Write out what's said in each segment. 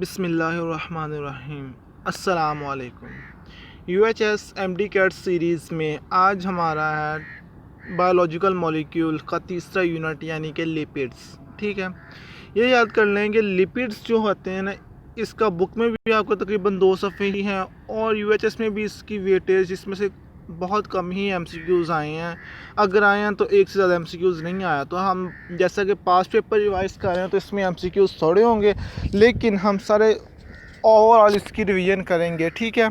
बिस्मिल्लाहिर्रहमानिर्रहीम। अस्सलामुअलैकुम। UHS MD cat series में आज हमारा है बायोलॉजिकल मॉलिक्यूल का तीसरा यूनिट यानी कि लिपिड्स। ठीक है, ये याद कर लें कि लिपिड्स जो होते हैं ना, इसका बुक में भी आपको तकरीबन 2 सफ़े ही हैं और UHS में भी इसकी वेटेज जिसमें से बहुत कम ही MCQs आए हैं। अगर आए हैं तो एक से ज़्यादा MCQs नहीं आया। तो हम जैसा कि पास्ट पेपर रिवाइज़ कर रहे हैं तो इसमें MCQs थोड़े होंगे, लेकिन हम सारे ओवरऑल इसकी रिवीजन करेंगे। ठीक है,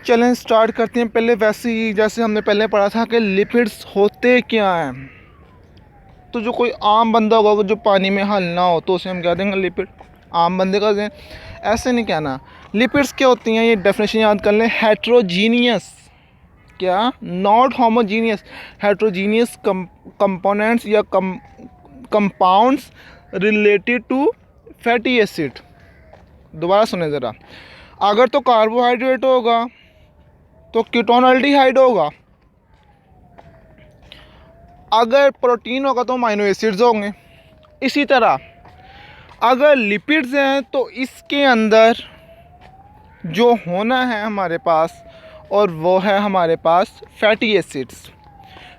चलें स्टार्ट करते हैं। पहले वैसे ही जैसे हमने पहले पढ़ा था कि लिपिड्स होते क्या हैं, तो जो कोई आम बंदा होगा जो पानी में हल ना हो तो उसे हम कह देंगे लिपिड। आम बंदे का दें, ऐसे नहीं कहना। लिपिड्स क्या होती हैं, ये डेफिनेशन याद कर लें। हेट्रोजीनियस, क्या नॉट होमोजीनियस, हेट्रोजीनियस कंपोनेंट्स या compounds related to fatty acid. दोबारा सुने ज़रा, अगर तो कार्बोहाइड्रेट होगा तो कीटोनल्डिहाइड होगा, अगर प्रोटीन होगा तो अमीनो एसिड्स होंगे। इसी तरह अगर लिपिड्स हैं तो इसके अंदर जो होना है हमारे पास, और वो है हमारे पास फैटी एसिड्स।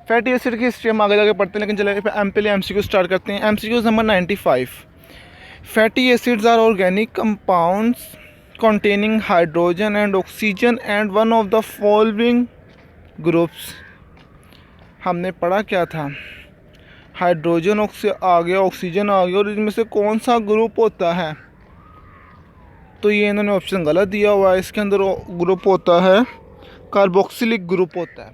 फैटी एसिड की हिस्ट्री हम आगे जाके पढ़ते हैं, लेकिन चलिए पहले MCQ स्टार्ट करते हैं। MCQ number 95। Fatty acids are organic compounds containing hydrogen and oxygen and one of the following groups। हमने पढ़ा क्या था, हाइड्रोजन आ गया, ऑक्सीजन आ गया, और इनमें से कौन सा ग्रुप होता है। तो ये इन्होंने ऑप्शन गलत दिया हुआ है। इसके अंदर ग्रुप होता है कार्बोक्सिलिक ग्रुप होता है,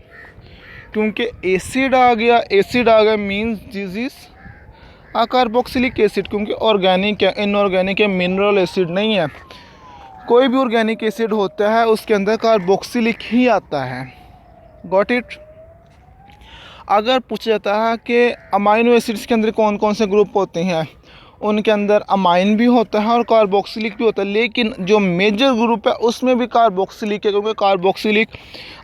क्योंकि एसिड आ गया means this is carboxylic acid, क्योंकि ऑर्गेनिक है, इनऑर्गेनिक है, मिनरल एसिड नहीं है। कोई भी ऑर्गेनिक एसिड होता है उसके अंदर कार्बोक्सिलिक ही आता है। Got it. अगर पूछा जाता है कि अमाइनो एसिड्स के अंदर कौन कौन से ग्रुप होते हैं, उनके अंदर अमाइन भी होता है और कार्बोक्सिलिक भी होता है, लेकिन जो मेजर ग्रुप है उसमें भी कार्बोक्सिलिक है। क्योंकि कार्बोक्सिलिक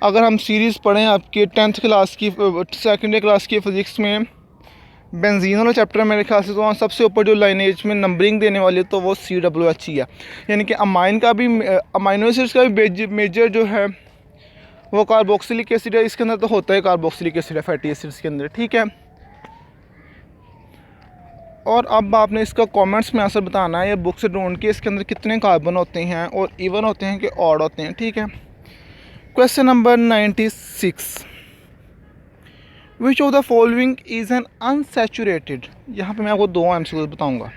अगर हम सीरीज़ पढ़ें आपके 10th क्लास की, सेकेंड ईयर क्लास की फ़िज़िक्स में बेंजीन वाला चैप्टर मेरे ख्याल से, तो वहाँ सबसे ऊपर जो लाइनेज में नंबरिंग देने वाली है तो वो CWH ही है। यानी कि अमाइन का भी, अमाइनो एसिड्स का भी मेजर जो है वो कार्बोक्सिलिक एसिड है। इसके अंदर तो होता है कार्बोक्सिलिक एसिड है फैटी एसिड्स के अंदर। ठीक है, और अब आपने इसका कमेंट्स में आंसर बताना है या बुक से ढूंढ के इसके अंदर कितने कार्बन होते हैं और इवन होते हैं कि ऑड होते हैं। ठीक है, question number 96। Which of the following is an unsaturated. यहाँ पे मैं आपको 2 MCQ बताऊँगा।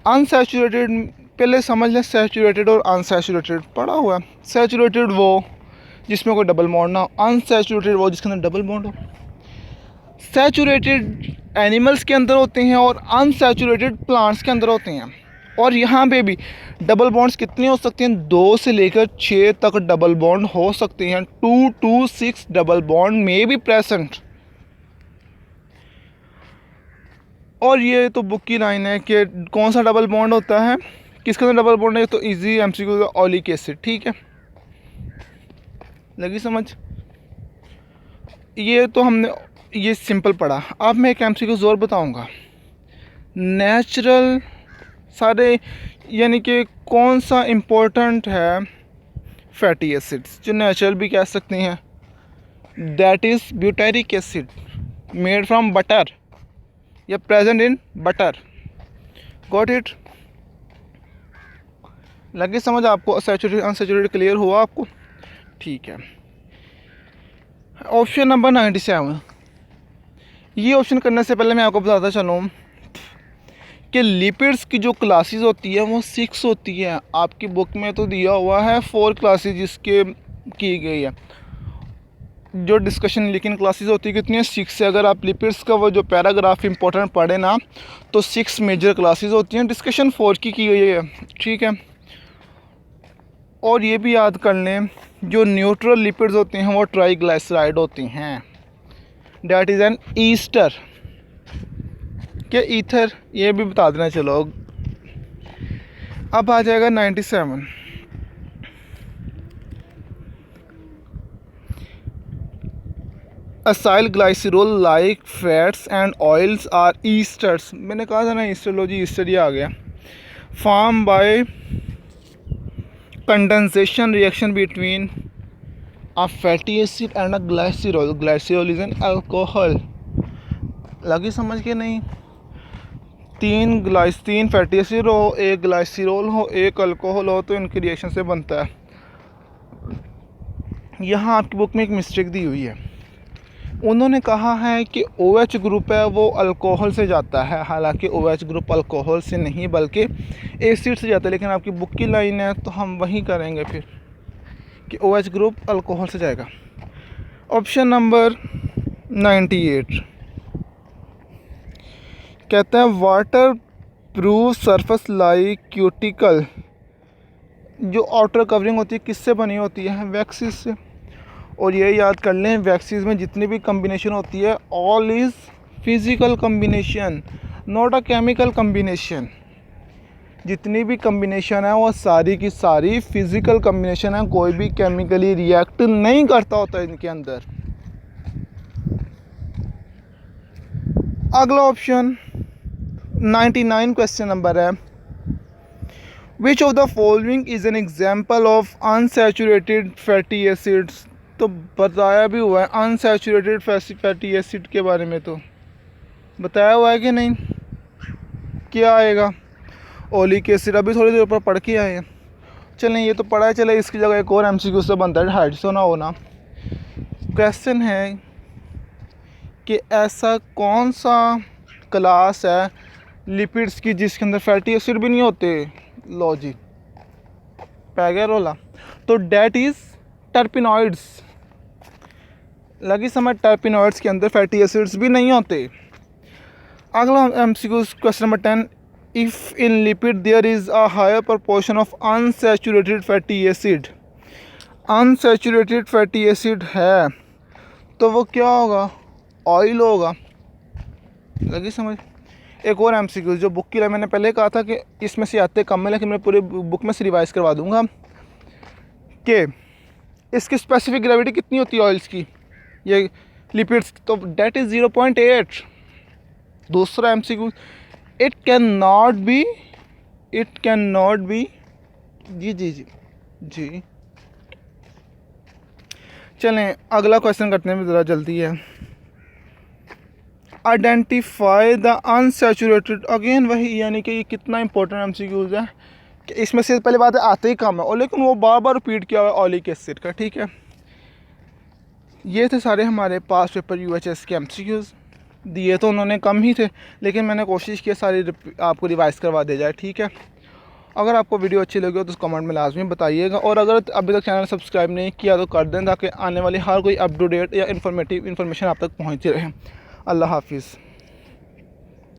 अनसैचुरेटेड पहले समझ लें, सैचुरेटेड और अनसैचुरेटेड पढ़ा हुआ है। सैचुरेटेड वो जिसमें कोई डबल बॉन्ड ना हो, अनसैचुरेटेड वो जिसके अंदर डबल बॉन्ड हो। सैचुरेटेड एनिमल्स के अंदर होते हैं और अनसैचुरेटेड प्लांट्स के अंदर होते हैं। और यहाँ पे भी डबल बॉन्ड्स कितने हो सकते हैं, 2 से लेकर 6 तक डबल बॉन्ड हो सकते हैं। 2 to 6 डबल बॉन्ड में भी प्रेजेंट। और ये तो बुक की लाइन है कि कौन सा डबल बॉन्ड होता है, किसके अंदर डबल बॉन्ड है, तो इजी MCQ ओलिक एसिड। ठीक है, लगी समझ। ये तो हमने ये सिंपल पढ़ा। अब मैं एक MCQ और बताऊंगा। नेचुरल सारे यानी कि कौन सा इम्पोर्टेंट है फैटी एसिड्स, जो नेचुरल भी कह सकते हैं, that is butyric acid made from butter या present in butter. Got it. लगे समझ आपको। सैचुरेटेड अनसैचुरेटेड क्लियर हुआ आपको। ठीक है, ऑप्शन नंबर 97। ये ऑप्शन करने से पहले मैं आपको बताता चलूँ कि लिपिड्स की जो क्लासेस होती है वो 6 होती है। आपकी बुक में तो दिया हुआ है 4 क्लासेस जिसके की गई है जो डिस्कशन, लेकिन क्लासेस होती है कितनी है, 6 है। अगर आप लिपिड्स का वो जो पैराग्राफ इंपॉर्टेंट पढ़े ना तो 6 मेजर क्लासेस होती हैं, डिस्कशन 4 की गई है। ठीक है, और ये भी याद कर लें जो न्यूट्रल लिपिड्स होते हैं वो ट्राइग्लिसराइड होते हैं, डैट इज़ एन ईस्टर क्या ईथर, ये भी बता देना। चलो अब आ जाएगा 97। Acyl glycerol like fats and oils are esters. मैंने कहा था ना ईस्टरोलॉजी, ईस्टर ही आ गया। Form by condensation reaction between a fatty acid and a glycerol. Glycerol is an alcohol. लगी समझ के नहीं? तीन फैटी एसिड हो, एक ग्लाइसरॉल हो, एक अल्कोहल हो, तो इनके रिएक्शन से बनता है। यहाँ आपकी बुक में एक मिस्टेक दी हुई है। उन्होंने कहा है कि OH ग्रुप है वो अल्कोहल से जाता है, हालांकि OH ग्रुप अल्कोहल से नहीं बल्कि एसिड से जाता है। लेकिन आपकी बुक की लाइन है तो हम वही करेंगे फिर कि OH ग्रुप अल्कोहल से जाएगा। ऑप्शन नंबर 98 कहता है water proof surface like cuticle. जो आउटर कवरिंग होती है किससे बनी होती है? वैक्सीज से। और ये याद कर लें, वैक्सीज में जितनी भी कम्बिनेशन होती है all is physical combination, not a chemical combination. जितनी भी कम्बिनेशन है वो सारी की सारी फिज़िकल कम्बिनेशन है, कोई भी केमिकली रिएक्ट नहीं करता होता इनके अंदर। अगला ऑप्शन 99 क्वेश्चन नंबर है which of the following is an example of unsaturated fatty acids. तो बताया भी हुआ है अनसैचुरेटेड फैटी एसिड के बारे में, तो बताया हुआ है कि नहीं? क्या आएगा? Oleic acid. अभी थोड़ी देर ऊपर पढ़ के आए हैं। चलें, ये तो पढ़ा है, चले इसकी जगह एक और MCQ से बनता है, हाइड्सो ना होना। क्वेश्चन है कि ऐसा कौन सा क्लास है लिपिड्स की जिसके अंदर फैटी एसिड भी नहीं होते? लो जी, पै गया रोला। तो डैट इज़ टर्पिनॉइड्स। लगी समझ? टर्पिनॉइड्स के अंदर फैटी एसिड्स भी नहीं होते। अगला MCQ question number 10 if in lipid there is a higher proportion of unsaturated fatty acid. Unsaturated fatty acid है तो वो क्या होगा? ऑयल होगा। लगी समझ? एक और MCQ जो बुक की मैंने पहले कहा था कि इसमें से आते कम है, लेकिन मैं पूरे बुक में से रिवाइज करवा दूंगा कि इसकी स्पेसिफिक ग्रेविटी कितनी होती है ऑयल्स की, ये लिपिड्स, तो डेट इज़ 0.8। दूसरा MCQ it can not be जी जी जी जी। चलें अगला क्वेश्चन करते हैं, ज़रा जल्दी है। Identify the unsaturated. अगेन वही, यानी कि ये कितना इंपॉर्टेंट MCQs है कि इसमें से पहले बात है आते ही कम है, और लेकिन वो बार बार रिपीट किया हुआ है ऑलिक एसिड का। ठीक है, ये थे सारे हमारे पास पेपर UHS के MCQs। दिए तो उन्होंने कम ही थे, लेकिन मैंने कोशिश की सारी आपको रिवाइज़ करवा दे जाए। ठीक है, अगर आपको वीडियो अच्छी लगी हो तो कमेंट में लाजमी बताइएगा, और अगर अभी तक चैनल सब्सक्राइब नहीं किया तो कर दें ताकि आने वाली हर कोई अप टू डेट या इन्फॉर्मेटिव इन्फॉर्मेशन आप तक पहुँचती रहे। अल्लाह हाफिज़।